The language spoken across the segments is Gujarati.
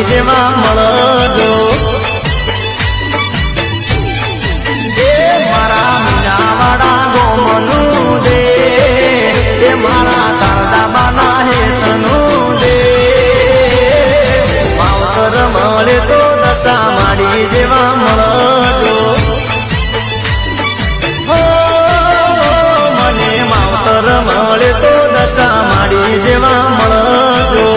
જેવા મળજો એ મારા મીનાવાડા ગોમનું દે એ મારા શારદાબાના હેતનું દે માવતર મળે તો દશા માડી જેવા મળજો મને માવતર મળે તો દશા માડી જેવા મળજો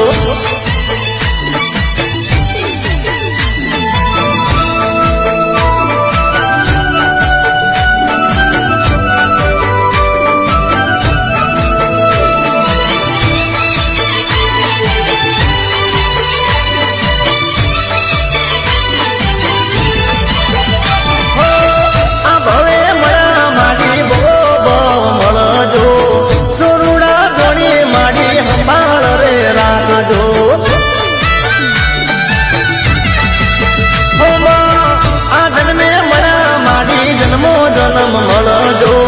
જન્મ મળજો